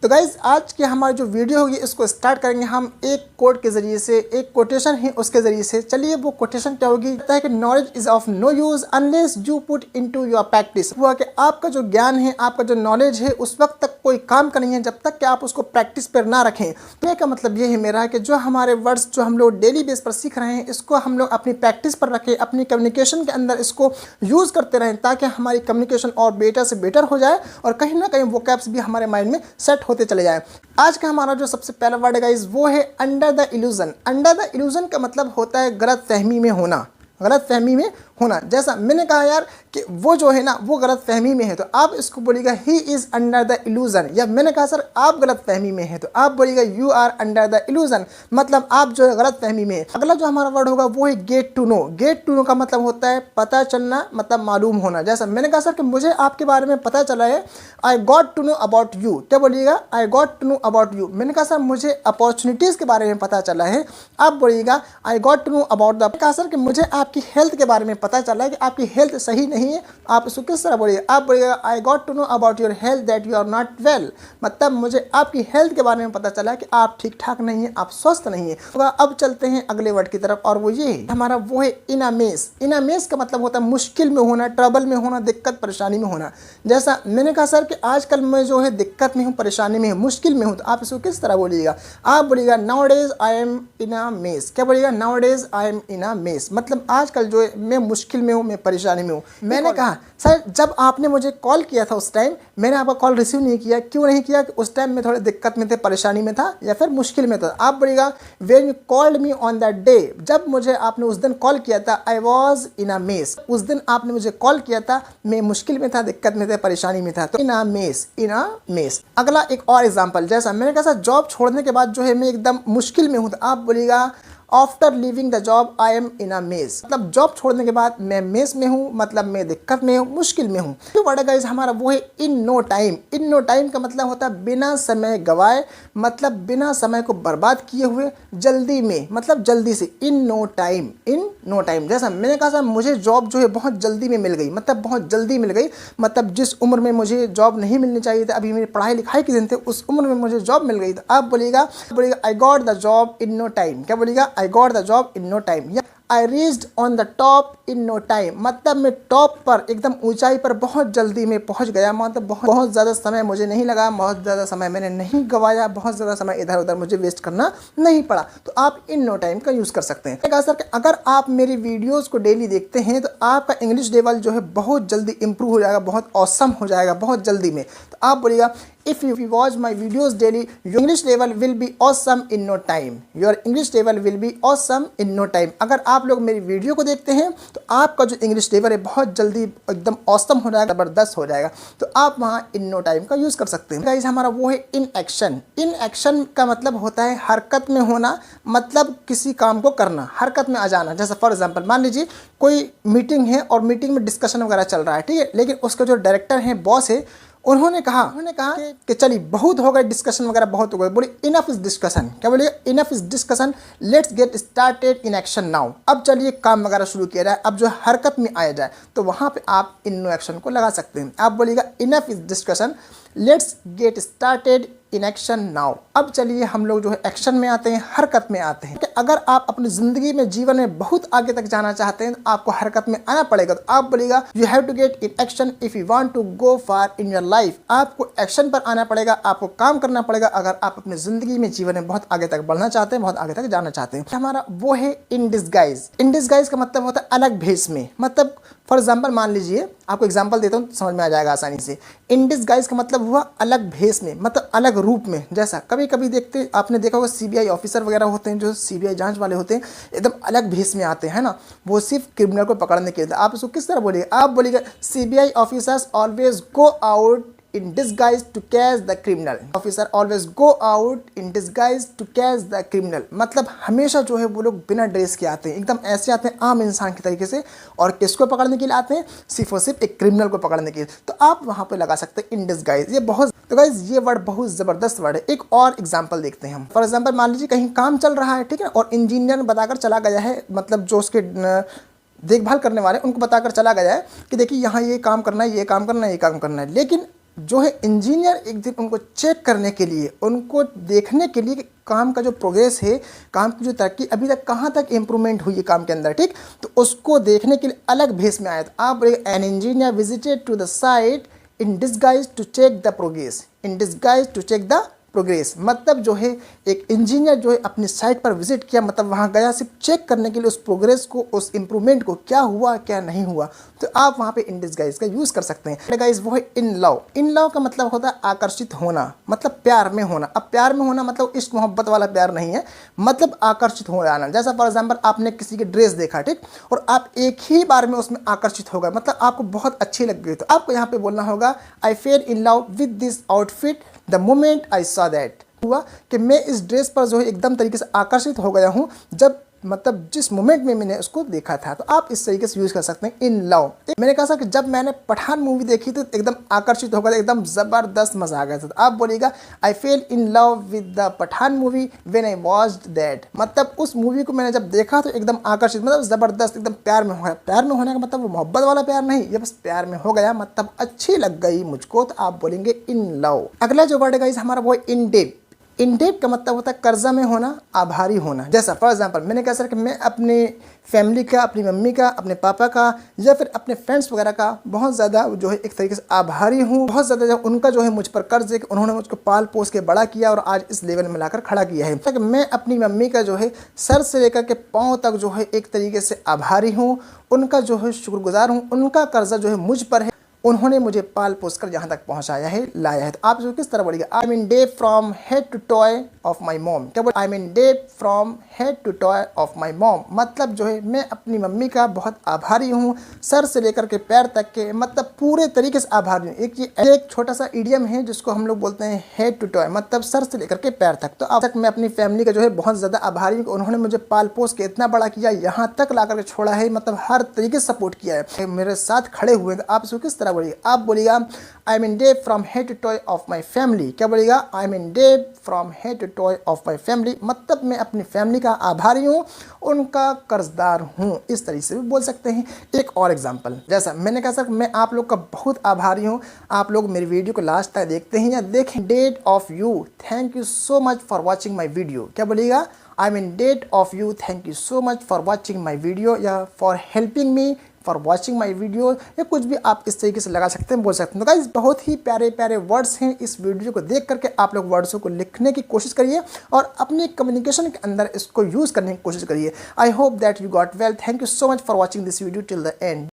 तो गाइज आज की हमारी जो वीडियो होगी इसको स्टार्ट करेंगे हम एक कोड के ज़रिए से, एक कोटेशन है उसके ज़रिए से। चलिए वो कोटेशन क्या होगी, कहता है कि knowledge is of no use unless you put into your practice. हुआ कि आपका जो ज्ञान है, आपका जो नॉलेज है उस वक्त तक कोई काम का नहीं है जब तक कि आप उसको प्रैक्टिस पर ना रखें। तो का मतलब ये है मेरा कि जो हमारे वर्ड्स जो हम लोग डेली बेस पर सीख रहे हैं इसको हम लोग अपनी प्रैक्टिस पर रखें, अपनी कम्युनिकेशन के अंदर इसको यूज़ करते रहें ताकि हमारी कम्युनिकेशन और बेटर से बेटर हो जाए और कहीं ना कहीं वोकैब्स भी हमारे माइंड में सेट होते चले जाएं। आज का हमारा जो सबसे पहला वर्ड है गाइस वो है under the illusion. Under the illusion का मतलब होता है गलत फहमी में होना, गलत फहमी में होना। जैसा मैंने कहा यार कि वो जो है ना वो गलत फहमी में है तो आप इसको बोलिएगा he is under the illusion. या मैंने कहा सर आप गलत फहमी में है तो आप बोलिएगा you are under the illusion, मतलब आप जो है गलत फहमी में है। अगला जो हमारा वर्ड होगा वो है get to know. Get to know का मतलब होता है पता चलना, मतलब मालूम होना। जैसा मैंने कहा सर कि मुझे आपके बारे में पता चला है, I got to know about you. क्या बोलिएगा, I got to know about you. मैंने कहा सर मुझे अपॉर्चुनिटीज़ के बारे में पता चला है, आप बोलिएगा I got to know about the. कहा सर कि मुझे आपकी हेल्थ के बारे में पता चला है कि आपकी हेल्थ सही नहीं है, आप इसको किस तरह बोलिए, आप बोलिएगा I got to know about your health that you are not well, मतलब मुझे आपकी हेल्थ के बारे में पता चला कि आप ठीक ठाक नहीं है, आप स्वस्थ नहीं है। तो अब चलते हैं अगले वर्ड की तरफ और वो ये है हमारा वो है इनामेस। इनामेस का मतलब होता है मुश्किल में होना, ट्रबल में होना, दिक्कत परेशानी में होना। जैसा मैंने कहा सर कि आजकल मैं जो है दिक्कत में हूँ, परेशानी में हूँ, मुश्किल में हूँ, तो आप इसको किस तरह बोलिएगा, आप बोलिएगा now days I am in a mess. क्या बोलिएगा, now days I am in a mess, मतलब आजकल जो है मैं मुश्किल में हूँ, मैं परेशानी में हूँ। मैंने कहा सर जब आपने मुझे कॉल किया था उस टाइम मैंने आपका कॉल रिसीव नहीं किया, क्यों नहीं किया, कि उस टाइम मैं थोड़ी दिक्कत में थे, परेशानी में था या फिर मुश्किल में था। आप बोलिएगा when you called me on that day, जब मुझे आपने उस दिन कॉल किया था, I was in a mess, उस दिन आपने मुझे कॉल किया था, मैं मुश्किल में था, दिक्कत में था, परेशानी में था। तो इन a mess, in a mess. अगला एक और एग्जाम्पल, जैसा मैंने कहा सर जॉब छोड़ने के बाद जो है मैं एकदम मुश्किल में हूँ, तो आप बोलिएगा after living the job I am in a mess, मतलब जॉब छोड़ने के बाद मैं मेस में हूँ, मतलब मैं दिक्कत में हूँ, मुश्किल में हूँ। जो वर्ड गाइस हमारा वो है in no time. In no time का मतलब होता है बिना समय गवाए, मतलब बिना समय को बर्बाद किए हुए, जल्दी में, मतलब जल्दी से। In no time, in no time. जैसा मैंने कहा सर मुझे जॉब जो है बहुत जल्दी में मिल गई, मतलब बहुत जल्दी मिल गई, मतलब जिस उम्र में मुझे जॉब नहीं मिलनी चाहिए थी, अभी मेरी पढ़ाई लिखाई के दिन थे, उस उम्र में मुझे जॉब मिल गई। तो आप बोलिएगा I got the job in no time. क्या बोलिएगा, I got the job in no time। या I reached on the top in no time, मतलब मैं टॉप पर, एकदम ऊंचाई पर बहुत जल्दी में पहुंच गया, मतलब बहुत ज़्यादा समय मुझे नहीं लगा, बहुत ज़्यादा समय मैंने नहीं गवाया, बहुत ज़्यादा समय इधर उधर मुझे वेस्ट करना नहीं पड़ा। तो आप इन नो टाइम का यूज़ कर सकते हैं। कहा सर कि अगर आप मेरी वीडियोज़ को डेली देखते हैं तो आपका इंग्लिश लेवल जो है बहुत जल्दी इंप्रूव हो जाएगा, बहुत ऑसम हो जाएगा, बहुत जल्दी में। तो आप बोलिएगा if you watch my videos daily your English level will be awesome in no time, your English level will be awesome in no time। अगर आप लोग मेरी वीडियो को देखते हैं तो आपका जो इंग्लिश लेवल है बहुत जल्दी एकदम ऑसम हो जाएगा, ज़बरदस्त हो जाएगा। तो आप वहाँ इन नो टाइम का यूज़ कर सकते हैं। गाइस हमारा वो है इन एक्शन। इन एक्शन का मतलब होता है हरकत में होना, मतलब किसी काम को करना, हरकत में आ जाना। जैसे फॉर एग्जाम्पल मान लीजिए कोई मीटिंग है और मीटिंग में डिस्कशन वगैरह चल रहा है, ठीक है, लेकिन उसका जो डायरेक्टर है, बॉस है, उन्होंने कहा कि चलिए बहुत हो गए डिस्कशन वगैरह, बहुत हो गए, बोले इनफ इज डिस्कशन। क्या बोलिए, enough is discussion, let's get started in action now. अब चलिए काम वगैरह शुरू किया जाए, अब जो हरकत में आया जाए, तो वहाँ पे आप इन नो एक्शन को लगा सकते हैं। आप बोलिएगा enough is discussion, let's get started in action now. अब चलिए हम लोग जो है एक्शन में आते हैं, हरकत में आते हैं। कि अगर आप अपनी ज़िंदगी में, जीवन में बहुत आगे तक जाना चाहते हैं तो आपको हरकत में आना पड़ेगा। तो आप बोलिएगा you have to get in action if you want to go far in your life. आपको एक्शन पर आना पड़ेगा, आपको काम करना पड़ेगा अगर आप अपनी ज़िंदगी में, जीवन में बहुत आगे तक बढ़ना चाहते हैं, बहुत आगे तक जाना चाहते हैं। हमारा वो है इन डिस्गाइज। इन डिस्गाइज का मतलब होता है अलग भेष में, मतलब फॉर एग्जाम्पल मान लीजिए, आपको एग्जाम्पल देता हूँ समझ में आ जाएगा आसानी से। इन डिस्गाइज का मतलब हुआ अलग भेष में, मतलब अलग रूप में। जैसा कभी कभी देखते, आपने देखा होगा सीबीआई ऑफिसर वगैरह होते हैं, जो सीबीआई जांच वाले होते हैं, एकदम अलग भेष में आते हैं ना, वो सिर्फ क्रिमिनल को पकड़ने के लिए। आप इसको किस तरह बोलिएगा, आप बोलिएगा CBI officers always go out in disguise to catch the criminal। Officer always go out in disguise to catch the criminal, मतलब हमेशा जो है वो लोग बिना ड्रेस के आते हैं, एकदम ऐसे आते हैं आम इंसान के तरीके से, और किसको पकड़ने के लिए आते हैं, सिर्फ और सिर्फ एक क्रिमिनल को पकड़ने के लिए। तो आप वहाँ पे लगा सकते हैं इन डिस्गाइज। ये बहुत, तो गाइज ये वर्ड बहुत ज़बरदस्त वर्ड है। एक और एग्जाम्पल देखते हैं हम। फॉर एग्जाम्पल मान लीजिए कहीं काम चल रहा है, ठीक है, और इंजीनियर ने बताकर चला गया है, मतलब जो उसके देखभाल करने वाले उनको बताकर चला गया है कि देखिए यहाँ ये काम करना है, ये काम करना है, ये काम करना है, लेकिन जो है इंजीनियर एक दिन उनको चेक करने के लिए, उनको देखने के लिए कि काम का जो प्रोग्रेस है, काम की जो तरक्की अभी तक कहाँ तक इम्प्रूवमेंट हुई है काम के अंदर, ठीक, तो उसको देखने के लिए अलग भेस में आया। तो आप an engineer visited to the site in disguise to check the progress, in disguise to check the progress, मतलब जो है एक इंजीनियर जो है अपनी साइट पर विजिट किया, मतलब वहाँ गया सिर्फ चेक करने के लिए उस प्रोग्रेस को, उस इम्प्रूवमेंट को, क्या हुआ क्या नहीं हुआ। तो आप वहाँ पे इन डिस्गाइज का यूज़ कर सकते हैं। गाइज वो है इन लव। इन लव का मतलब होता है आकर्षित होना, मतलब प्यार में होना। अब प्यार में होना मतलब इश्क मोहब्बत वाला प्यार नहीं है, मतलब आकर्षित हो जाना। जैसा फॉर एग्जाम्पल आपने किसी की ड्रेस देखा, ठीक, और आप एक ही बार में उसमें आकर्षित हो गए, मतलब आपको बहुत अच्छी लग गई, तो आपको यहाँ पे बोलना होगा I fell in love with this outfit the moment I saw that. हुआ कि मैं इस ड्रेस पर जो है एकदम तरीके से आकर्षित हो गया हूँ, जब मतलब जिस मोमेंट में मैंने उसको देखा था। तो आप इस तरीके से यूज़ कर सकते हैं इन लव। मैंने कहा था कि जब मैंने पठान मूवी देखी तो एकदम आकर्षित हो गया, एकदम ज़बरदस्त मज़ा आ गया था। तो आप बोलिएगा I fell in love with the Pathaan movie when I watched that, मतलब उस मूवी को मैंने जब देखा तो एकदम आकर्षित, मतलब ज़बरदस्त, एकदम प्यार में हो गया। प्यार में होने का मतलब वो मोहब्बत वाला प्यार नहीं, ये बस प्यार में हो गया, मतलब अच्छी लग गई मुझको। तो आप बोलेंगे इन लव। अगला जो वर्ड है गाइस हमारा वो इन डेट। इन डेट का मतलब होता है कर्जा में होना, आभारी होना। जैसा फॉर एग्जांपल मैंने कहा सर कि मैं अपने फैमिली का, अपनी मम्मी का, अपने पापा का या फिर अपने फ्रेंड्स वगैरह का बहुत ज़्यादा जो है एक तरीके से आभारी हूँ। बहुत ज़्यादा जो उनका जो है मुझ पर कर्ज है कि उन्होंने मुझको पाल पोस के बड़ा किया और आज इस लेवल में लाकर खड़ा किया है। तो मैं अपनी मम्मी का जो है सर से लेकर के पाँव तक जो है एक तरीके से आभारी हूँ, उनका जो है शुक्रगुजार हूँ। उनका कर्जा जो है मुझ पर है, उन्होंने मुझे पाल पोस कर यहाँ तक पहुँचाया है, लाया है। तो आप जो किस तरह बोलिएगा I mean day from head to toe of my mom. क्या बोल I mean day from head to toe of my mom, मतलब जो है मैं अपनी मम्मी का बहुत आभारी हूँ, सर से लेकर के पैर तक के, मतलब पूरे तरीके से आभारी हूँ। एक छोटा सा इडियम है जिसको हम लोग बोलते हैं हेड टू टॉय, मतलब सर से लेकर के पैर तक। तो अब तक मैं अपनी फैमिली का जो है बहुत ज़्यादा आभारी हूँ, उन्होंने मुझे पाल पोस के इतना बड़ा किया, यहाँ तक ला करके छोड़ा है, मतलब हर तरीके से सपोर्ट किया है, मेरे साथ खड़े हुए। तो आप इसको किस तरह बोलिए, आप बोलिएगा I am in day from head to toe of my family. क्या बोलिएगा I am in day from head to toe of my family, मतलब मैं अपनी फैमिली का आभारी हूँ, उनका कर्जदार हूँ। इस तरीके से भी बोल सकते हैं। एक और एग्जांपल, जैसा मैंने कहा सर मैं आप लोग का बहुत आभारी हूँ, आप लोग मेरी वीडियो को लास्ट तक देखते हैं या देखें। Debt of you, thank you so much for watching my video. क्या बोलिएगा I am in debt of you, thank you so much for watching my video, या for helping me for watching my video, या कुछ भी आप इस तरीके से लगा सकते हैं, बोल सकते हैं। तो गाइस बहुत ही प्यारे प्यारे वर्ड्स हैं। इस वीडियो को देख करके आप लोग वर्ड्सों को लिखने की कोशिश करिए और अपने कम्युनिकेशन के अंदर इसको यूज़ करने की कोशिश करिए। I hope that you got well. Thank you so much for watching this video till the end.